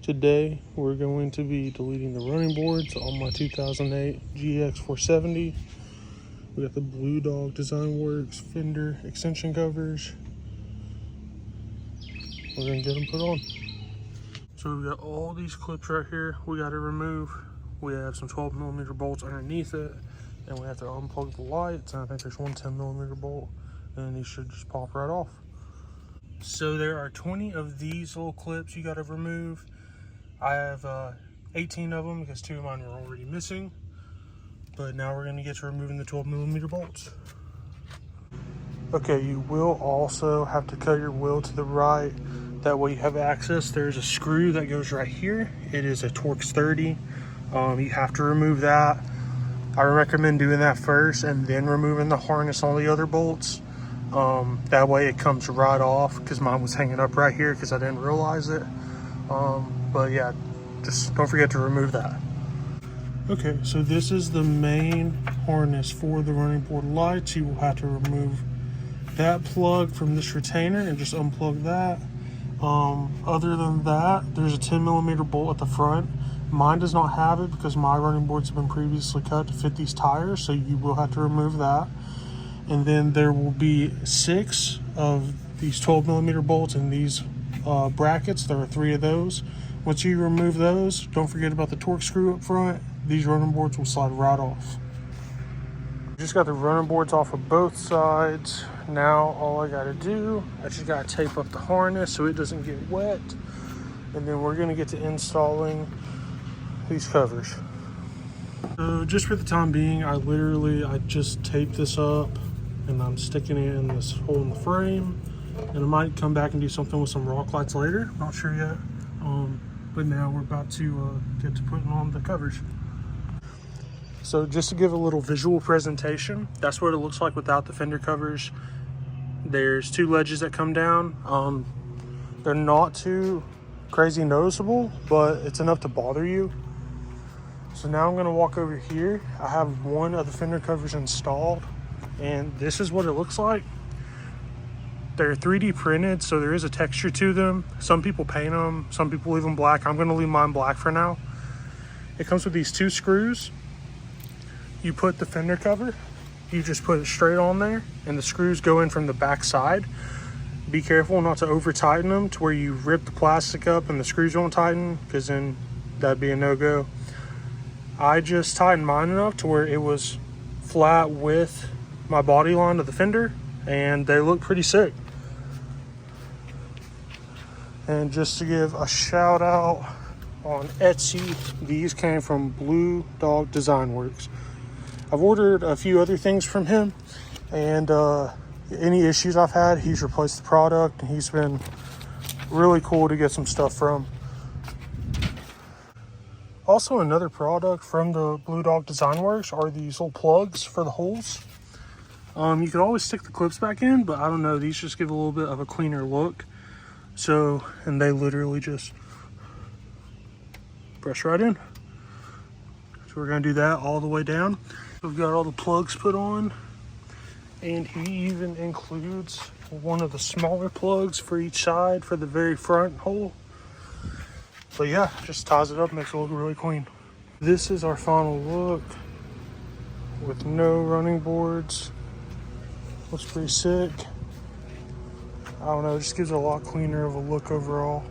Today we're going to be deleting the running boards on my 2008 GX470. We got the Blue Dog Design Works Fender extension covers. We're gonna get them put on. So we got all these clips right here we got to remove. We have some 12mm bolts underneath it, and we have to unplug the lights, and I think there's one 10mm bolt, and these should just pop right off. So there are 20 of these little clips you got to remove. I have 18 of them because 2 of mine were already missing. But now we're going to get to removing the 12mm bolts. Okay, you will also have to cut your wheel to the right. That way you have access. There's a screw that goes right here. It is a Torx 30. You have to remove that. I recommend doing that first and then removing the harness on the other bolts. That way it comes right off, because mine was hanging up right here because I didn't realize it. But yeah, just don't forget to remove that. Okay, so this is the main harness for the running board lights. You will have to remove that plug from this retainer and just unplug that. Other than that, there's a 10mm bolt at the front. Mine does not have it because my running boards have been previously cut to fit these tires, so you will have to remove that. And then there will be 6 of these 12mm bolts in these brackets. There are 3 of those. Once you remove those, don't forget about the Torx screw up front. These running boards will slide right off. Just got the running boards off of both sides. Now all I gotta do, I just gotta tape up the harness so it doesn't get wet. And then we're gonna get to installing these covers. So just for the time being, I just taped this up and I'm sticking it in this hole in the frame. And I might come back and do something with some rock lights later, not sure yet. But now we're about to get to putting on the covers. So just to give a little visual presentation, that's what it looks like without the fender covers. There's 2 ledges that come down. They're not too crazy noticeable, but it's enough to bother you. So now I'm gonna walk over here. I have one of the fender covers installed, and this is what it looks like. They're 3D printed, so there is a texture to them. Some people paint them, some people leave them black. I'm gonna leave mine black for now. It comes with these 2 screws. You put the fender cover, you just put it straight on there, and the screws go in from the back side. Be careful not to over tighten them to where you rip the plastic up and the screws won't tighten, because then that'd be a no-go. I just tightened mine enough to where it was flat with my body line of the fender, and they look pretty sick. And just to give a shout out on Etsy, these came from Blue Dog Design Works. I've ordered a few other things from him, and any issues I've had, he's replaced the product, and he's been really cool to get some stuff from. Also, another product from the Blue Dog Design Works are these little plugs for the holes. You could always stick the clips back in, but I don't know, these just give a little bit of a cleaner look. So, and they literally just press right in. So we're gonna do that all the way down. We've got all the plugs put on, and he even includes one of the smaller plugs for each side for the very front hole. But yeah, just ties it up, makes it look really clean. This is our final look with no running boards. Looks pretty sick. I don't know, it just gives it a lot cleaner of a look overall.